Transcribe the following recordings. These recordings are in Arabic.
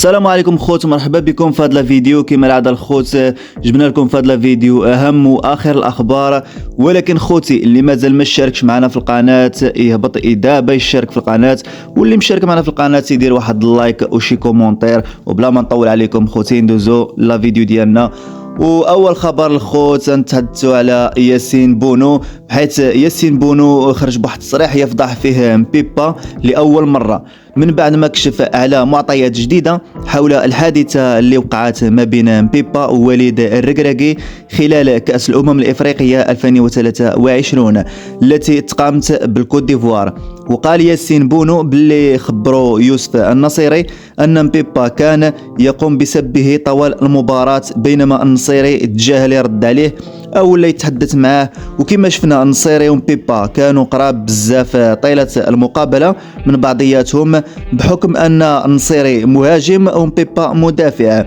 السلام عليكم خوت، مرحبا بكم في هذا الفيديو. كما العاده الخوت جبنا لكم في هذا الفيديو اهم واخر الاخبار، ولكن خوتي اللي مازال ما شاركش معنا في القناه يهبط دابا يشارك في القناه، واللي مشارك معنا في القناه يدير واحد اللايك وشي كومونتير. وبلا ما نطول عليكم خوتي ندوزو لا فيديو ديالنا. واول خبر الخوت نتحدثوا على ياسين بونو، بحيث ياسين بونو خرج بواحد التصريح يفضح فيه مبيبا لاول مره من بعد ما كشف على معطيات جديده حول الحادثه اللي وقعت ما بين مبيبا ووليد الركراكي خلال كاس الامم الافريقيه 2023 التي تقامت بالكوت ديفوار. وقال ياسين بونو باللي خبروا يوسف النصيري ان مبيبا كان يقوم بسبه طوال المباراه، بينما النصيري تجاهل يرد عليه او ولا يتحدث معاه. وكما شفنا النصيري ومبيبا كانوا قراب بزاف طيله المقابله من بعضياتهم، بحكم ان النصيري مهاجم ومبيبا مدافع.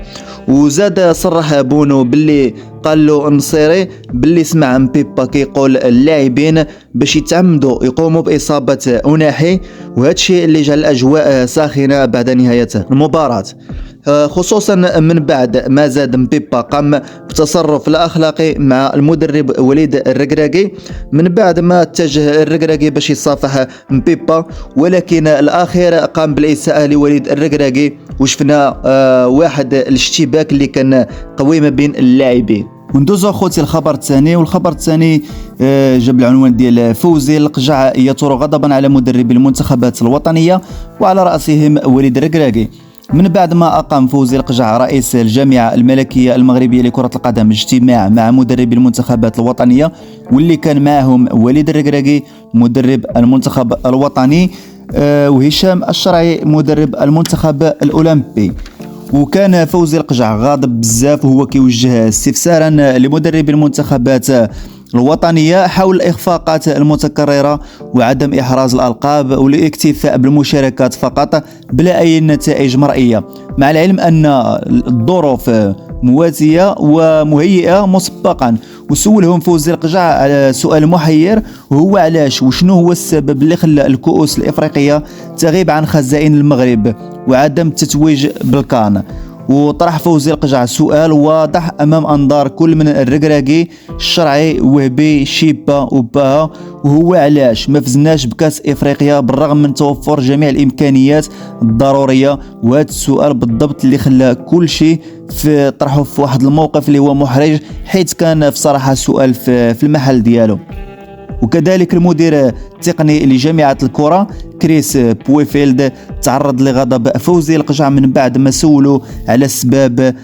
وزاد صرح بونو باللي قال له النصيري باللي سمع مبيبا كيقول اللاعبين باش يتعمدوا يقوموا باصابه اناحي، وهذا الشيء اللي جعل الاجواء ساخنه بعد نهايه المباراه، خصوصا من بعد ما زاد مبيبا قام بتصرف لا اخلاقي مع المدرب وليد الركراكي من بعد ما اتجه الركراكي باش يصافح مبيبا، ولكن الاخير قام بالاساءه لوليد الركراكي وشفنا واحد الاشتباك اللي كان قوي ما بين اللاعبين. وندوزو اخوتي الخبر الثاني، والخبر الثاني جاب العنوان ديال فوزي القجع يثور غضبا على مدربي المنتخبات الوطنيه وعلى راسهم وليد الركراكي. من بعد ما أقام فوزي القجع رئيس الجامعة الملكية المغربية لكرة القدم اجتماع مع مدربي المنتخبات الوطنية، واللي كان معهم وليد الركراكي مدرب المنتخب الوطني وهشام الشرعي مدرب المنتخب الأولمبي. وكان فوزي القجع غاضب بزاف وهو كيوجه استفسارا لمدربي المنتخبات الوطنية حول الإخفاقات المتكررة وعدم إحراز الألقاب والاكتفاء بالمشاركات فقط بلا أي نتائج مرئية، مع العلم أن الظروف موازية ومهيئة مسبقا. وسولهم فوزي القجع على سؤال محير، وهو علاش وشنو هو السبب اللي خلى الكؤوس الإفريقية تغيب عن خزائن المغرب وعدم التتويج بالكان. وطرح فوزي القجع سؤال واضح امام انظار كل من الركراكي الشرعي وهبي شيبا وباها، وهو علاش ما فزناش بكاس افريقيا بالرغم من توفر جميع الامكانيات الضروريه. وهذا السؤال بالضبط اللي خلى كل شيء في طرحه في واحد الموقف اللي هو محرج، حيث كان في صراحه سؤال في المحل ديالو. وكذلك المدير التقني لجامعة الكرة كريس بويفيلد تعرض لغضب فوزي القجع من بعد ما سولوا على اسباب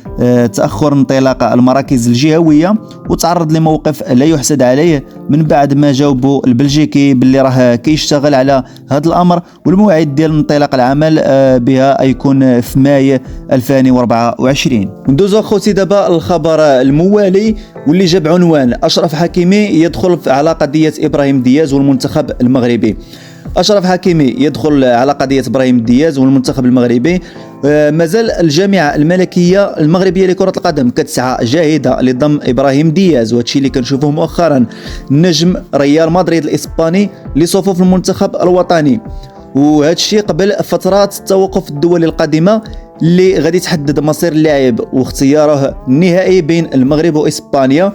تأخر انطلاق المراكز الجهوية، وتعرض لموقف لا يحسد عليه من بعد ما جاوبوا البلجيكي باللي راه كيشتغل على هذا الامر، والموعد ديال انطلاق العمل بها يكون في ماي 2024. ندوزو اخوتي دابا الخبر الموالي واللي جاب عنوان اشرف حكيمي يدخل على قضية ابراهيم دياز والمنتخب المغربي. أشرف حكيمي يدخل على قضية إبراهيم دياز والمنتخب المغربي. مازال الجامعة الملكية المغربية لكرة القدم كتسعى جاهدة لضم إبراهيم دياز، وهادشي اللي كنشوفوه مؤخرا نجم ريال مدريد الإسباني لصفوف المنتخب الوطني. وهذا الشيء قبل فترات التوقف الدولي القادمة اللي غادي تحدد مصير اللاعب واختياره النهائي بين المغرب وإسبانيا.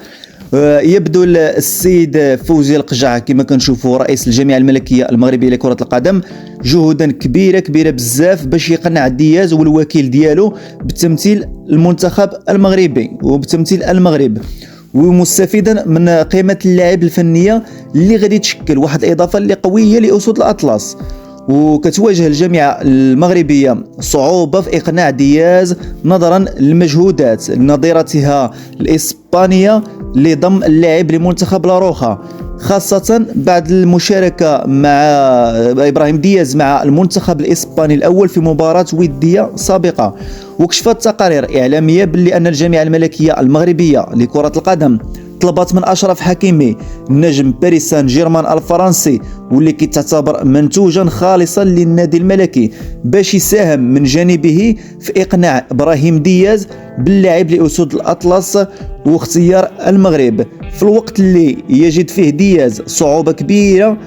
يبدو السيد فوزي القجع كما كنشوفوا رئيس الجامعة الملكية المغربية لكرة القدم جهودا كبيرة بزاف باش يقنع دياز والوكيل ديالو بتمثيل المنتخب المغربي وبتمثيل المغرب، ومستفيدا من قيمة اللاعب الفنية اللي غادي تشكل واحد الإضافة اللي قوية لأسود الأطلس. وكتواجه الجامعة المغربية صعوبة في إقناع دياز نظرا للمجهودات نظيرتها الإسبانية لضم اللاعب لمنتخب لاروخا، خاصة بعد المشاركة مع إبراهيم دياز مع المنتخب الإسباني الأول في مباراة ودية سابقة. وكشفت تقارير إعلامية باللي أن الجامعة الملكية المغربية لكرة القدم طلبت من أشرف حكيمي نجم باريس سان جيرمان الفرنسي واللي كيتعتبر منتوجا خالصا للنادي الملكي باش يساهم من جانبه في إقناع إبراهيم دياز باللاعب لأسود الأطلس واختيار المغرب في الوقت اللي يجد فيه دياز صعوبة كبيرة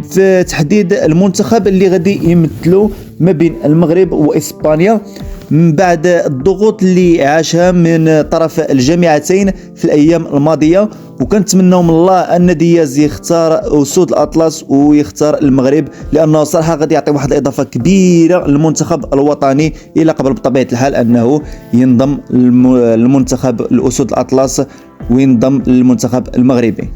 في تحديد المنتخب اللي غادي يمثلوا ما بين المغرب وإسبانيا. من بعد الضغوط اللي عاشها من طرف الجامعتين في الأيام الماضية، وكنتمناو من الله أن دياز يختار أسود الأطلس ويختار المغرب، لأنه صراحة غادي يعطي واحد الإضافة كبيرة للمنتخب الوطني إلى قبل بطبيعة الحال أنه ينضم للمنتخب الأسود الأطلس وينضم للمنتخب المغربي.